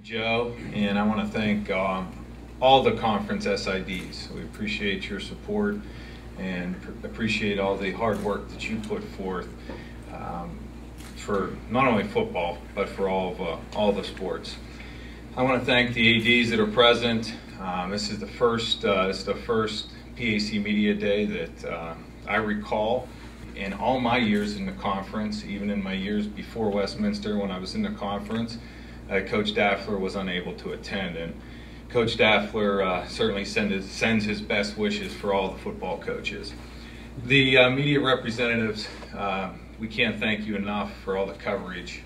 Joe, and I want to thank all the conference SIDs. We appreciate your support and appreciate all the hard work that you put forth for not only football but for all the sports. I want to thank the ADs that are present. This is the first PAC Media Day that I recall in all my years in the conference, even in my years before Westminster when I was in the conference. Coach Daffler was unable to attend, and Coach Daffler certainly sends his best wishes for all the football coaches. The media representatives, we can't thank you enough for all the coverage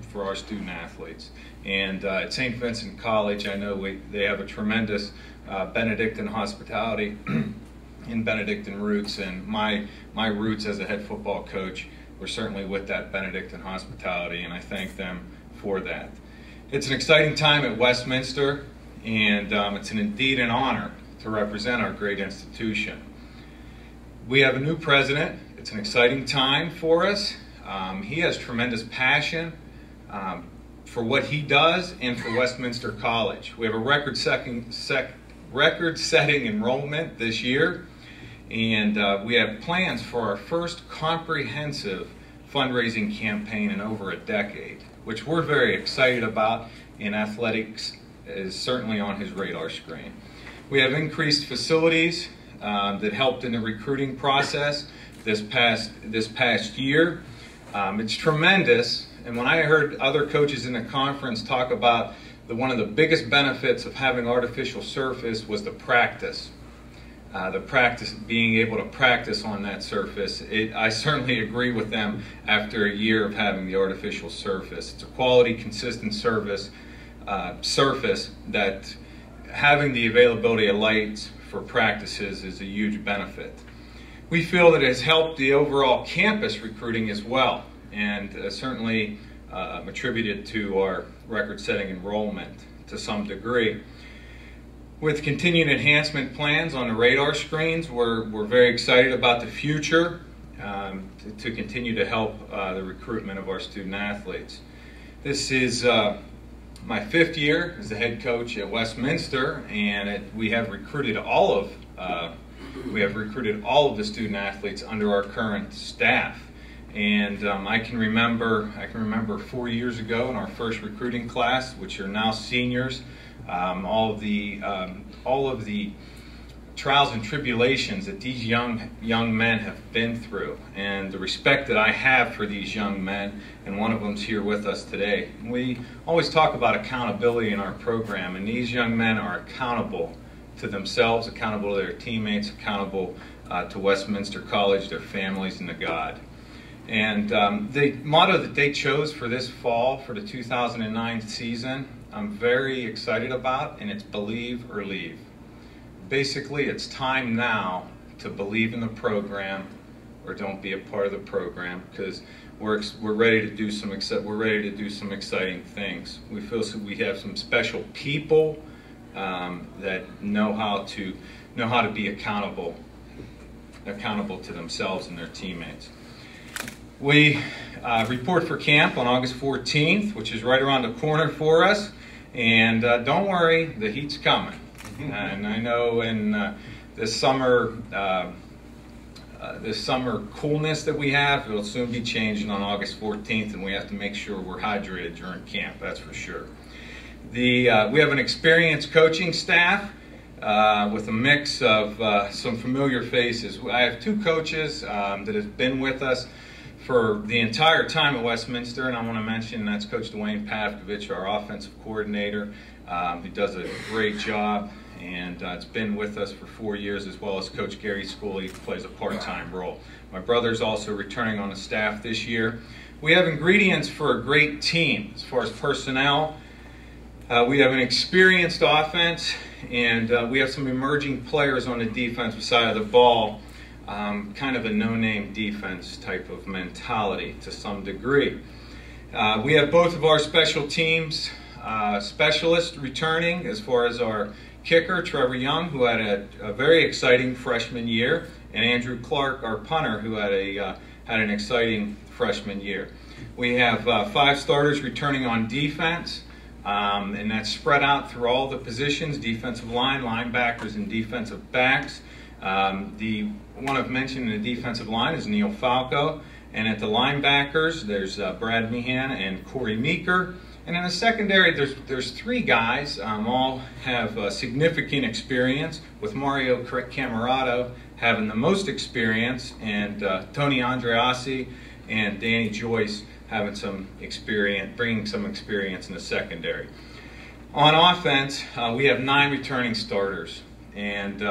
for our student athletes. And at St. Vincent College, I know they have a tremendous Benedictine hospitality and Benedictine roots, and my roots as a head football coach were certainly with that Benedictine hospitality, and I thank them for that. It's an exciting time at Westminster, and it's indeed an honor to represent our great institution. We have a new president. It's an exciting time for us. He has tremendous passion for what he does and for Westminster College. We have a record-setting enrollment this year, and we have plans for our first comprehensive fundraising campaign in over a decade, which we're very excited about, and athletics is certainly on his radar screen. We have increased facilities that helped in the recruiting process this past year. It's tremendous, and when I heard other coaches in the conference talk about one of the biggest benefits of having artificial surface was the practice. Being able to practice on that surface. I certainly agree with them after a year of having the artificial surface. It's a quality, consistent surface that having the availability of lights for practices is a huge benefit. We feel that it has helped the overall campus recruiting as well, and certainly attributed to our record-setting enrollment to some degree. With continued enhancement plans on the radar screens, we're very excited about the future to continue to help the recruitment of our student athletes. This is my 5th year as the head coach at Westminster, and we have recruited all of the student athletes under our current staff. And I can remember 4 years ago in our first recruiting class, which are now seniors, all of the trials and tribulations that these young men have been through, and the respect that I have for these young men, and one of them's here with us today. We always talk about accountability in our program, and these young men are accountable to themselves, accountable to their teammates, accountable to Westminster College, their families, and to God. And the motto that they chose for this fall, for the 2009 season, I'm very excited about, and it's believe or leave. Basically, it's time now to believe in the program or don't be a part of the program, because we're ready to do some exciting things. We feel we have some special people that know how to be accountable to themselves and their teammates. We report for camp on August 14th, which is right around the corner for us. And don't worry, the heat's coming. And I know in this summer coolness that we have, it'll soon be changing on August 14th, and we have to make sure we're hydrated during camp, that's for sure. We have an experienced coaching staff with a mix of some familiar faces. I have 2 coaches that have been with us for the entire time at Westminster, and I want to mention that's Coach Dwayne Pavkovich, our offensive coordinator, who does a great job, and it's been with us for 4 years, as well as Coach Gary Schooley, who plays a part-time role. My brother's also returning on the staff this year. We have ingredients for a great team as far as personnel. We have an experienced offense, and we have some emerging players on the defensive side of the ball. Kind of a no-name defense type of mentality to some degree. We have both of our special teams specialists returning, as far as our kicker, Trevor Young, who had a very exciting freshman year, and Andrew Clark, our punter, who had an exciting freshman year. We have 5 starters returning on defense. and that's spread out through all the positions: defensive line, linebackers, and defensive backs. The one I've mentioned in the defensive line is Neil Falco, and at the linebackers there's Brad Meehan and Corey Meeker. And in the secondary, there's three guys, all have significant experience, with Mario Camerato having the most experience, and Tony Andreassi and Danny Joyce having some experience, bringing some experience in the secondary. On offense, we have 9 returning starters, and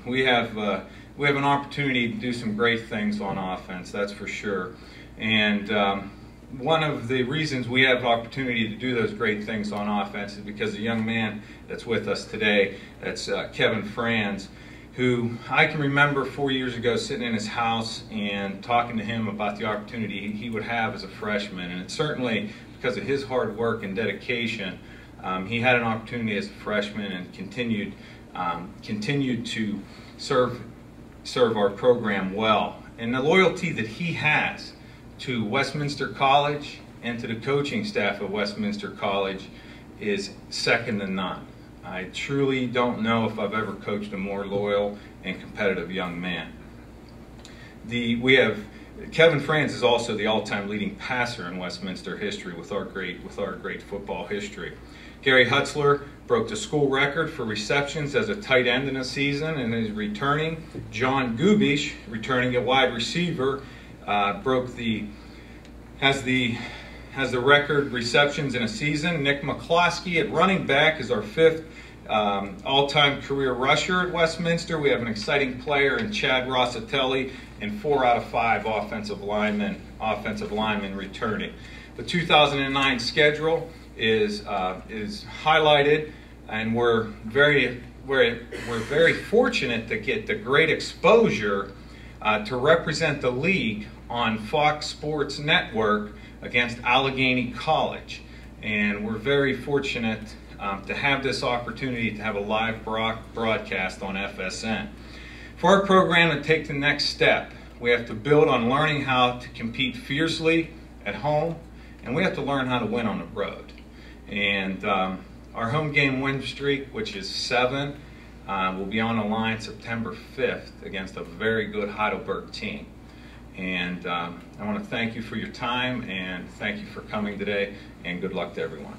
we have an opportunity to do some great things on offense, that's for sure. And one of the reasons we have opportunity to do those great things on offense is because the young man that's with us today, that's Kevin Franz, who I can remember 4 years ago sitting in his house and talking to him about the opportunity he would have as a freshman. And it's certainly because of his hard work and dedication, he had an opportunity as a freshman and continued to serve our program well. And the loyalty that he has to Westminster College and to the coaching staff at Westminster College is second to none. I truly don't know if I've ever coached a more loyal and competitive young man. Kevin Franz is also the all-time leading passer in Westminster history with our great football history. Gary Hutzler broke the school record for receptions as a tight end in a season and is returning. John Gubish, returning at wide receiver, has the record receptions in a season. Nick McCloskey at running back is our 5th all-time career rusher at Westminster. We have an exciting player in Chad Rossatelli, and 4 out of 5 offensive linemen returning. The 2009 schedule is highlighted, and we're very fortunate to get the great exposure to represent the league on Fox Sports Network against Allegheny College. And we're very fortunate to have this opportunity to have a live broadcast on FSN. For our program to take the next step, we have to build on learning how to compete fiercely at home, and we have to learn how to win on the road. And our home game win streak, which is 7, will be on the line September 5th against a very good Heidelberg team. And I want to thank you for your time, and thank you for coming today, and good luck to everyone.